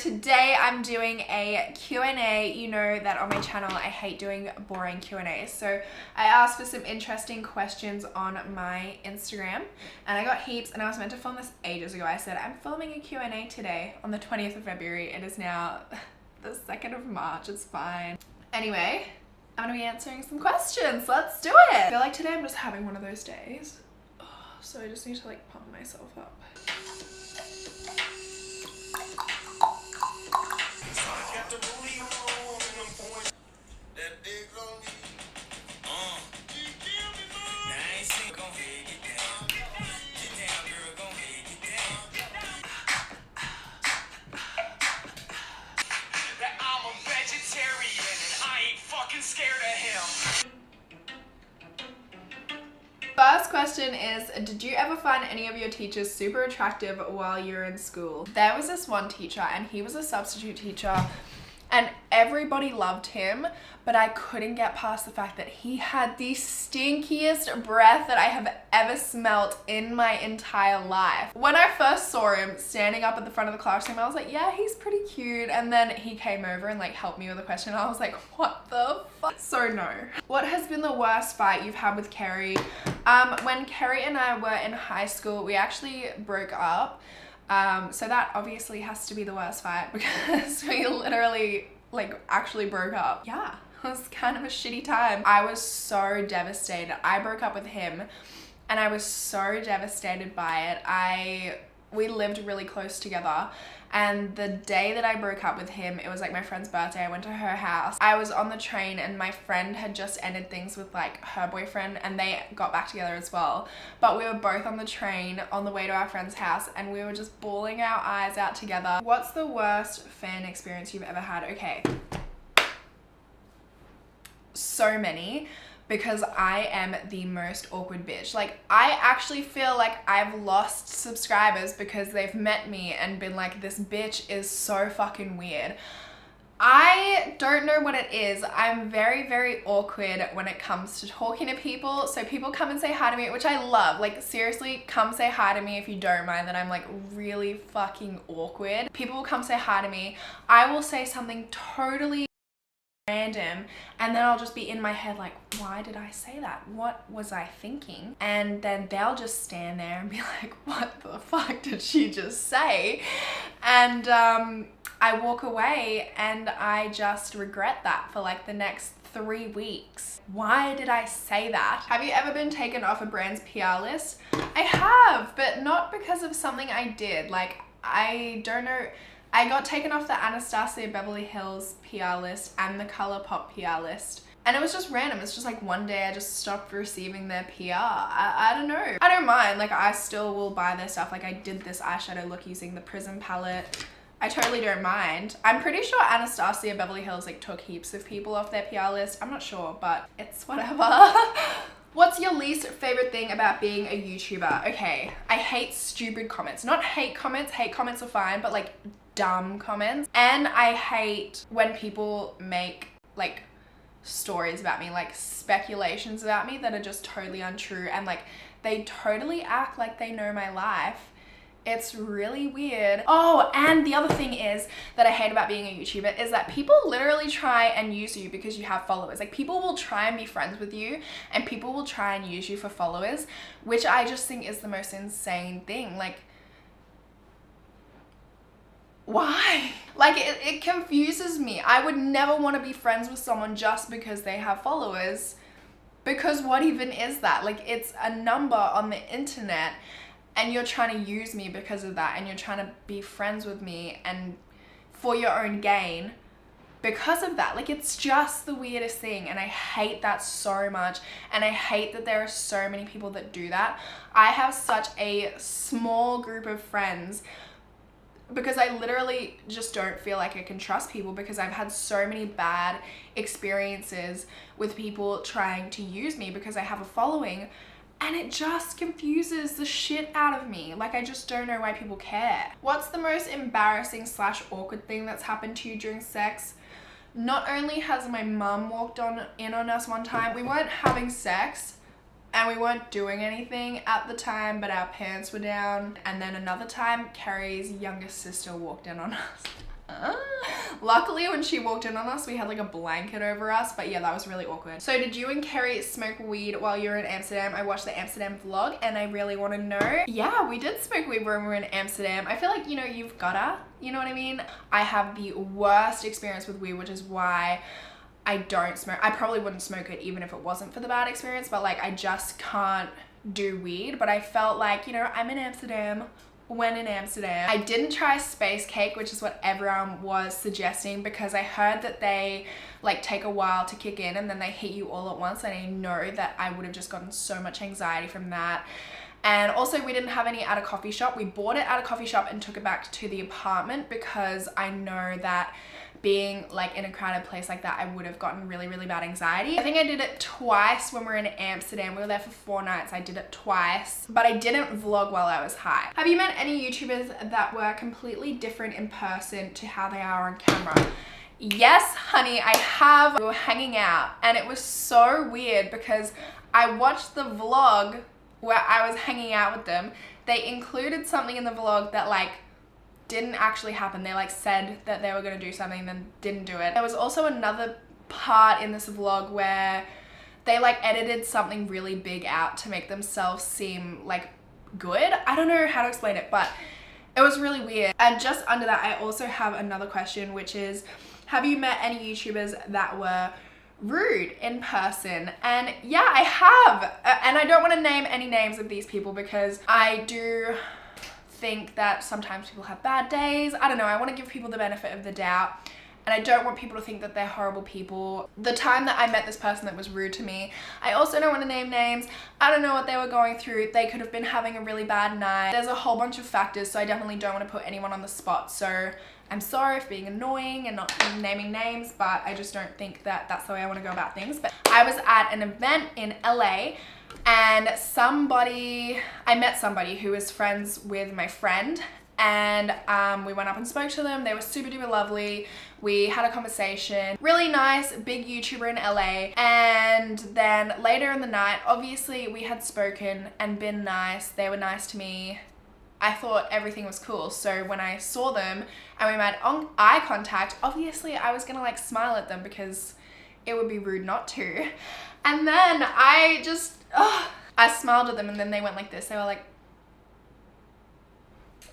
today I'm doing a Q&A. You know that on my channel I hate doing boring Q&As. So I asked for some interesting questions on my Instagram and I got heaps, and I was meant to film this ages ago. I said I'm filming a Q&A today on the 20th of February. It is now the 2nd of March. It's fine. Anyway, I'm gonna be answering some questions. Let's do it. I feel like today I'm just having one of those days. So I just need to like pump myself up. First question is, did you ever find any of your teachers super attractive while you were in school? There was this one teacher and he was a substitute teacher and everybody loved him, but I couldn't get past the fact that he had the stinkiest breath that I have ever smelt in my entire life. When I first saw him standing up at the front of the classroom, I was like, yeah, he's pretty cute. And then he came over and like helped me with a question. I was like, what the fuck? So no. What has been the worst fight you've had with Kerry? When Kerry and I were in high school, we actually broke up. So that obviously has to be the worst fight because we literally like actually broke up. Yeah, it was kind of a shitty time. I was so devastated. I broke up with him and I was so devastated by it. We lived really close together, and the day that I broke up with him, it was like my friend's birthday. I went to her house. I was on the train and my friend had just ended things with like her boyfriend and they got back together as well. But we were both on the train on the way to our friend's house and we were just bawling our eyes out together. What's the worst fan experience you've ever had? Okay. So many. Because I am the most awkward bitch. Like, I actually feel like I've lost subscribers because they've met me and been like, this bitch is so fucking weird. I don't know what it is. I'm very, very awkward when it comes to talking to people. So people come and say hi to me, which I love. Like, seriously, come say hi to me if you don't mind that I'm like really fucking awkward. People will come say hi to me. I will say something totally random and then I'll just be in my head like, why did I say that? What was I thinking? And then they'll just stand there and be like, what the fuck did she just say? And I walk away and I just regret that for like the next 3 weeks. Why did I say that? Have you ever been taken off a brand's PR list? I have, but not because of something I did. Like, I don't know. I got taken off the Anastasia Beverly Hills PR list and the ColourPop PR list. And it was just random. It's just like one day I just stopped receiving their PR. I don't know. I don't mind. Like, I still will buy their stuff. Like, I did this eyeshadow look using the Prism palette. I totally don't mind. I'm pretty sure Anastasia Beverly Hills like took heaps of people off their PR list. I'm not sure, but it's whatever. What's your least favorite thing about being a YouTuber? Okay, I hate stupid comments. Not hate comments are fine, but like dumb comments. And I hate when people make like stories about me, like speculations about me that are just totally untrue, and like they totally act like they know my life. It's really weird. Oh, and the other thing is that I hate about being a YouTuber is that people literally try and use you because you have followers. Like, people will try and be friends with you and people will try and use you for followers, which I just think is the most insane thing. Like, why? Like, it confuses me. I would never want to be friends with someone just because they have followers, because what even is that? Like, it's a number on the internet and you're trying to use me because of that, and you're trying to be friends with me and for your own gain because of that. Like, it's just the weirdest thing, and I hate that so much, and I hate that there are so many people that do that. I have such a small group of friends because I literally just don't feel like I can trust people, because I've had so many bad experiences with people trying to use me because I have a following, and it just confuses the shit out of me. Like, I just don't know why people care. What's the most embarrassing / awkward thing that's happened to you during sex? Not only has my mum walked in on us one time, we weren't having sex and we weren't doing anything at the time, but our pants were down. And then another time, Carrie's youngest sister walked in on us. Luckily, when she walked in on us, we had like a blanket over us, but yeah, that was really awkward. So did you and Kerry smoke weed while you were in Amsterdam? I watched the Amsterdam vlog and I really want to know. Yeah, we did smoke weed when we were in Amsterdam. I feel like, you know, you've gotta, you know what I mean? I have the worst experience with weed, which is why I don't smoke. I probably wouldn't smoke it even if it wasn't for the bad experience, but like I just can't do weed. But I felt like, you know, I'm in Amsterdam. When in Amsterdam, I didn't try space cake, which is what everyone was suggesting, because I heard that they like take a while to kick in and then they hit you all at once, and I know that I would have just gotten so much anxiety from that. And also, we didn't have any at a coffee shop. We bought it at a coffee shop and took it back to the apartment because I know that being like in a crowded place like that, I would have gotten really, really bad anxiety. I think I did it twice when we were in Amsterdam. We were there for 4 nights. I did it twice, but I didn't vlog while I was high. Have you met any YouTubers that were completely different in person to how they are on camera? Yes, honey, I have. We were hanging out and it was so weird because I watched the vlog where I was hanging out with them. They included something in the vlog that like didn't actually happen. They like said that they were gonna do something, then didn't do it. There was also another part in this vlog where they like edited something really big out to make themselves seem like good. I don't know how to explain it, but it was really weird. And just under that, I also have another question, which is, have you met any YouTubers that were rude in person? And yeah, I have. And I don't want to name any names of these people because I do think that sometimes people have bad days. I don't know, I want to give people the benefit of the doubt and I don't want people to think that they're horrible people. The time that I met this person that was rude to me, I also don't want to name names. I don't know what they were going through. They could have been having a really bad night. There's a whole bunch of factors, so I definitely don't want to put anyone on the spot. So I'm sorry for being annoying and not naming names, but I just don't think that that's the way I want to go about things. But I was at an event in LA and I met somebody who was friends with my friend, and we went up and spoke to them. They were super duper lovely. We had a conversation. Really nice, big YouTuber in LA. And then later in the night, obviously we had spoken and been nice. They were nice to me. I thought everything was cool. So when I saw them and we made eye contact, obviously I was gonna like smile at them because it would be rude not to. And then I smiled at them and then they went like this. They were like,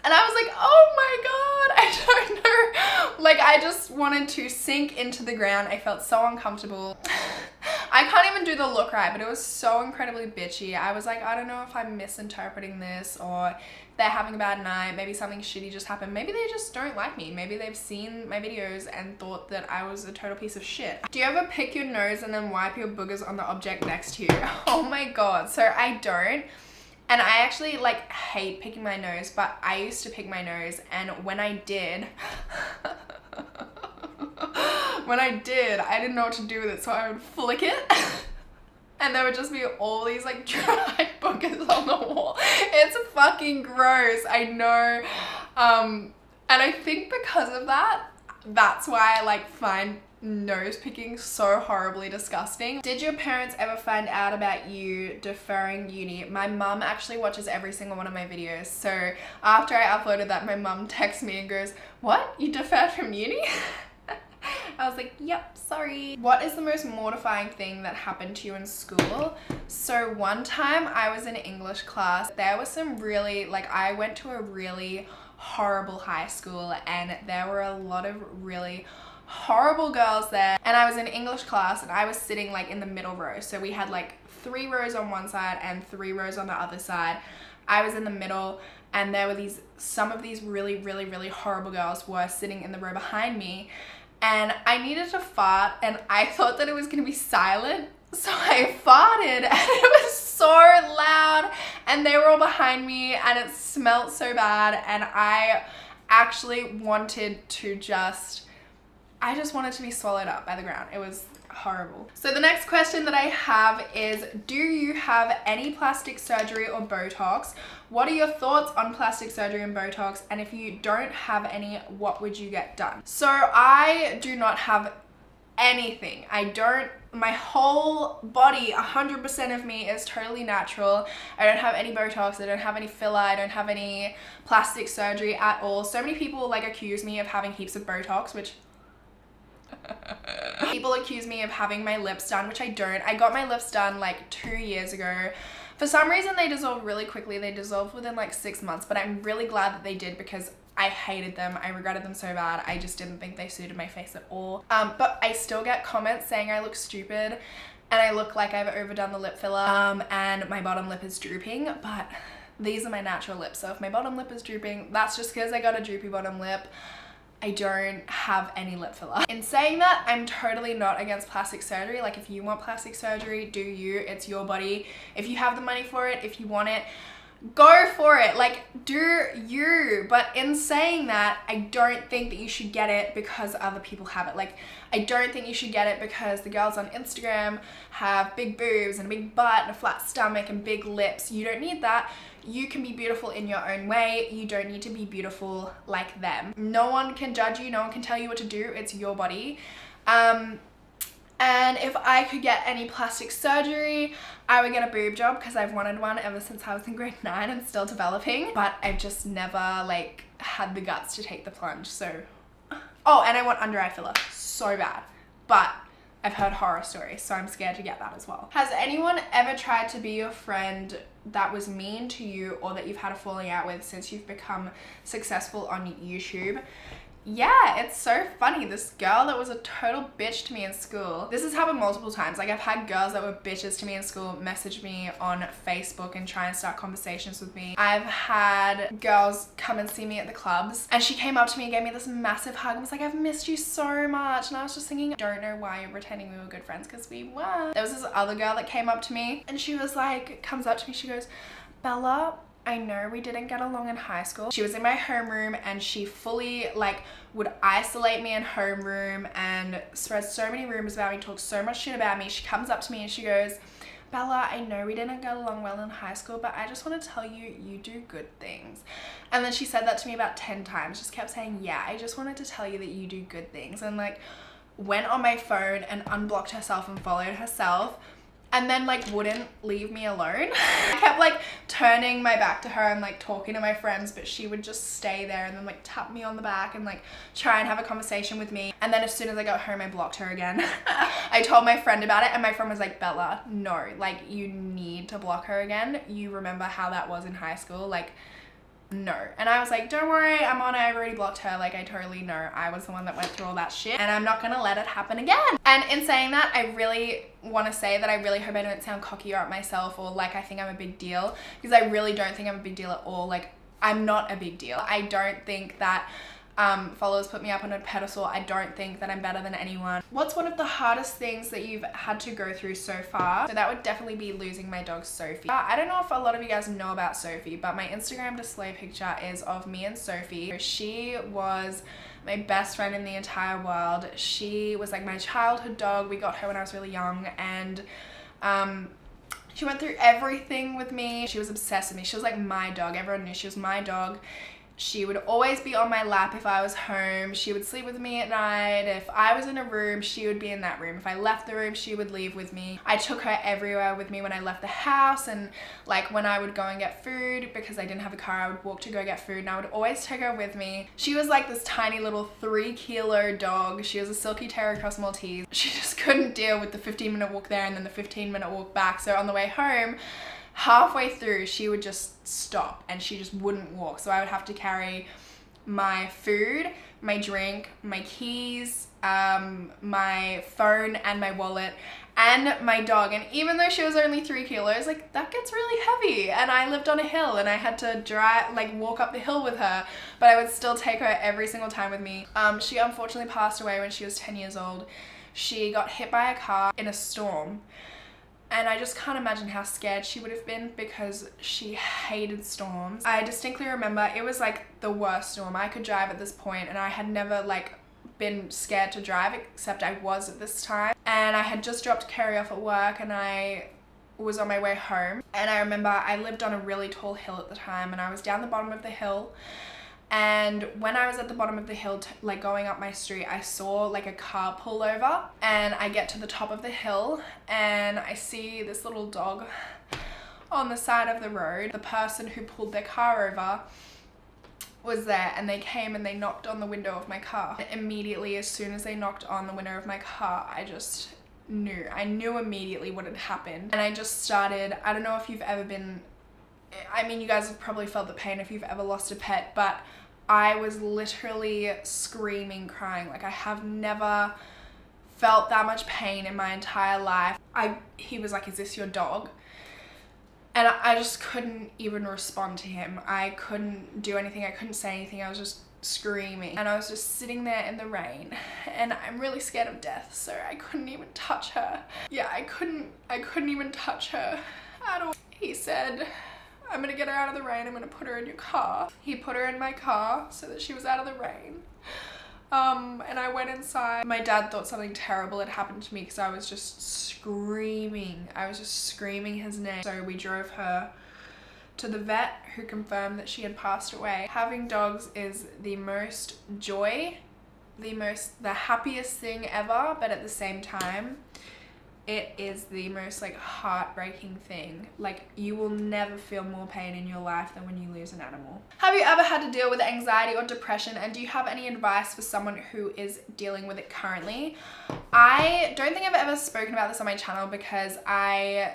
and I was like, oh my God, I don't know. Like I just wanted to sink into the ground. I felt so uncomfortable. I can't even do the look right, but it was so incredibly bitchy. I was like, I don't know if I'm misinterpreting this or they're having a bad night. Maybe something shitty just happened. Maybe they just don't like me. Maybe they've seen my videos and thought that I was a total piece of shit. Do you ever pick your nose and then wipe your boogers on the object next to you? Oh my God. So I don't. And I actually like hate picking my nose, but I used to pick my nose, and when I did, I didn't know what to do with it, so I would flick it and there would just be all these like dry boogers on the wall. It's fucking gross, I know. And I think because of that, that's why I like find nose picking so horribly disgusting. Did your parents ever find out about you deferring uni? My mum actually watches every single one of my videos, so after I uploaded that, my mum texts me and goes, what, you deferred from uni? I was like, yep, sorry. What is the most mortifying thing that happened to you in school? So one time I was in English class. There was some really, like, I went to a really horrible high school and there were a lot of really horrible girls there, and I was in English class and I was sitting like in the middle row. So we had like 3 rows on one side and 3 rows on the other side. I was in the middle and there were some of these really horrible girls were sitting in the row behind me, and I needed to fart and I thought that it was gonna be silent, so I farted and it was so loud and they were all behind me and it smelled so bad, and I actually wanted to I just wanted to be swallowed up by the ground. It was horrible. So the next question that I have is, do you have any plastic surgery or Botox? What are your thoughts on plastic surgery and Botox? And if you don't have any, what would you get done? So I do not have anything. I don't my whole body, 100% of me is totally natural. I don't have any Botox, I don't have any filler, I don't have any plastic surgery at all. So many people like accuse me of having heaps of Botox, which people accuse me of having my lips done, which I don't. I got my lips done like 2 years ago. For some reason they dissolve really quickly. They dissolved within like 6 months, but I'm really glad that they did because I hated them. I regretted them so bad. I just didn't think they suited my face at all. But I still get comments saying I look stupid and I look like I've overdone the lip filler and my bottom lip is drooping, but these are my natural lips. So if my bottom lip is drooping, that's just because I got a droopy bottom lip. I don't have any lip filler. In saying that, I'm totally not against plastic surgery. Like if you want plastic surgery, do you. It's your body. If you have the money for it, if you want it, go for it. Like, do you. But in saying that, I don't think that you should get it because other people have it. Like, I don't think you should get it because the girls on Instagram have big boobs and a big butt and a flat stomach and big lips. You don't need that. You can be beautiful in your own way. You don't need to be beautiful like them. No one can judge you. No one can tell you what to do. It's your body. And if I could get any plastic surgery, I would get a boob job because I've wanted one ever since I was in grade 9 and still developing. But I've just never like had the guts to take the plunge. So, oh, and I want under eye filler so bad. But I've heard horror stories, so I'm scared to get that as well. Has anyone ever tried to be your friend that was mean to you or that you've had a falling out with since you've become successful on YouTube? Yeah, it's so funny. This girl that was a total bitch to me in school. This has happened multiple times. Like I've had girls that were bitches to me in school message me on Facebook and try and start conversations with me. I've had girls come and see me at the clubs and she came up to me and gave me this massive hug and was like, I've missed you so much. And I was just thinking, I don't know why you're pretending we were good friends because we weren't. There was this other girl that came up to me and she was like, comes up to me, she goes, Bella, I know we didn't get along in high school. She was in my homeroom and she fully like would isolate me in homeroom and spread so many rumors about me, talk so much shit about me. She comes up to me and she goes, Bella, I know we didn't get along well in high school, but I just want to tell you, you do good things. And then she said that to me about 10 times, just kept saying, yeah, I just wanted to tell you that you do good things. And like went on my phone and unblocked herself and followed herself. And then like wouldn't leave me alone. I kept like turning my back to her and like talking to my friends, but she would just stay there and then like tap me on the back and like try and have a conversation with me. And then as soon as I got home, I blocked her again. I told my friend about it and my friend was like, Bella, no, like you need to block her again. You remember how that was in high school? Like, no. And I was like, don't worry, I'm on it, I've already blocked her. Like I totally know I was the one that went through all that shit and I'm not gonna let it happen again. And in saying that, I really want to say that I really hope I don't sound cocky or at myself or like I think I'm a big deal, because I really don't think I'm a big deal at all. Like I'm not a big deal. I don't think that followers put me up on a pedestal. I don't think that I'm better than anyone. What's one of the hardest things that you've had to go through so far? So that would definitely be losing my dog Sophie. I don't know if a lot of you guys know about Sophie, but my Instagram display picture is of me and Sophie. She was my best friend in the entire world. She was like my childhood dog. We got her when I was really young and she went through everything with me. She was obsessed with me. She was like my dog. Everyone knew she was my dog. She would always be on my lap if I was home. She would sleep with me at night. If I was in a room, she would be in that room. If I left the room, she would leave with me. I took her everywhere with me when I left the house, and like when I would go and get food, because I didn't have a car, I would walk to go get food and I would always take her with me. She was like this tiny little 3-kilo dog. She was a silky terrier cross Maltese. She just couldn't deal with the 15-minute walk there and then the 15-minute walk back. So on the way home, halfway through, she would just stop and she just wouldn't walk. So I would have to carry my food, my drink, my keys, my phone and my wallet and my dog. And even though she was only 3 kilos, like that gets really heavy. And I lived on a hill and I had to walk up the hill with her, but I would still take her every single time with me. She unfortunately passed away when she was 10 years old. She got hit by a car in a storm. And I just can't imagine how scared she would have been because she hated storms. I distinctly remember it was like the worst storm. I could drive at this point and I had never like been scared to drive, except I was at this time. And I had just dropped Kerry off at work and I was on my way home. And I remember I lived on a really tall hill at the time and I was down the bottom of the hill And when I was at the bottom of the hill, like going up my street, I saw like a car pull over, and I get to the top of the hill and I see this little dog on the side of the road. The person who pulled their car over was there, and they came and they knocked on the window of my car. And immediately, as soon as they knocked on the window of my car, I just knew. I knew immediately what had happened. And I just started, I don't know if you've ever been, I mean, you guys have probably felt the pain if you've ever lost a pet, but I was literally screaming, crying. Like, I have never felt that much pain in my entire life. He was like, "Is this your dog?" And I just couldn't even respond to him. I couldn't do anything. I couldn't say anything. I was just screaming. And I was just sitting there in the rain. And I'm really scared of death, so I couldn't even touch her. Yeah, I couldn't even touch her at all. He said, "I'm gonna get her out of the rain. I'm gonna put her in your car." He put her in my car so that she was out of the rain. And I went inside. My dad thought something terrible had happened to me because I was just screaming. I was just screaming his name. So we drove her to the vet, who confirmed that she had passed away. Having dogs is the most joy, the happiest thing ever, but at the same time, it is the most like heartbreaking thing. Like, you will never feel more pain in your life than when you lose an animal. Have you ever had to deal with anxiety or depression, and do you have any advice for someone who is dealing with it currently? I don't think I've ever spoken about this on my channel because I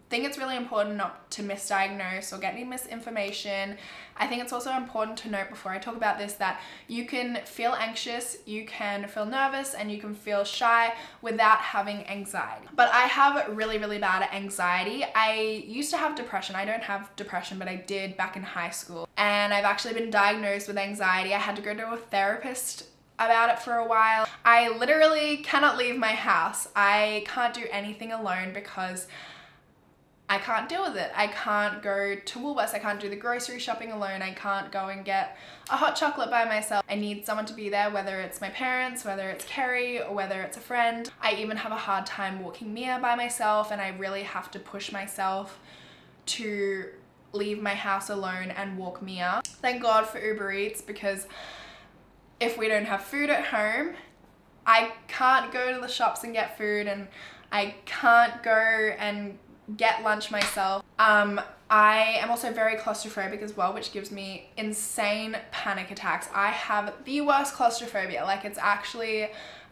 think it's really important not to misdiagnose or get any misinformation. I think it's also important to note before I talk about this that you can feel anxious, you can feel nervous, and you can feel shy without having anxiety. But I have really, really bad anxiety. I used to have depression. I don't have depression, but I did back in high school. And I've actually been diagnosed with anxiety. I had to go to a therapist about it for a while. I literally cannot leave my house. I can't do anything alone because I can't deal with it. I can't go to Woolworths. I can't do the grocery shopping alone. I can't go and get a hot chocolate by myself. I need someone to be there, whether it's my parents, whether it's Kerry, or whether it's a friend. I even have a hard time walking Mia by myself, and I really have to push myself to leave my house alone and walk Mia. Thank God for Uber Eats, because if we don't have food at home, I can't go to the shops and get food, and I can't go and get lunch myself. I am also very claustrophobic as well, which gives me insane panic attacks. I have the worst claustrophobia. Like, it's actually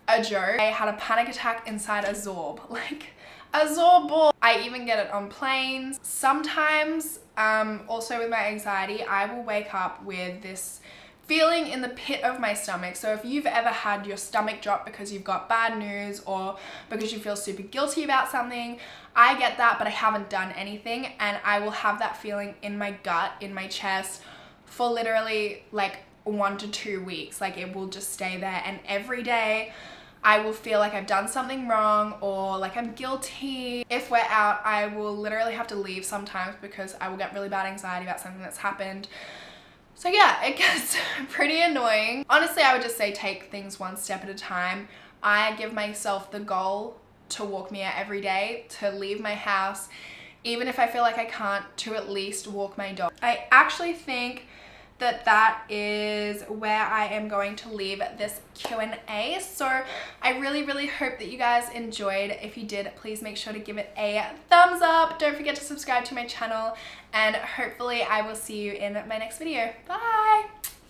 a joke. I had a panic attack inside a Zorb, like a Zorb ball. I even get it on planes. Sometimes, also with my anxiety, I will wake up with this feeling in the pit of my stomach. So if you've ever had your stomach drop because you've got bad news or because you feel super guilty about something, I get that, but I haven't done anything, and I will have that feeling in my gut, in my chest, for literally like 1 to 2 weeks. Like, it will just stay there, and every day I will feel like I've done something wrong or like I'm guilty. If we're out, I will literally have to leave sometimes because I will get really bad anxiety about something that's happened. So yeah, it gets pretty annoying. Honestly, I would just say take things one step at a time. I give myself the goal to walk Mia every day, to leave my house, even if I feel like I can't, to at least walk my dog. I actually think that that is where I am going to leave this Q&A. So I really, really hope that you guys enjoyed. If you did, please make sure to give it a thumbs up. Don't forget to subscribe to my channel, and hopefully I will see you in my next video. Bye!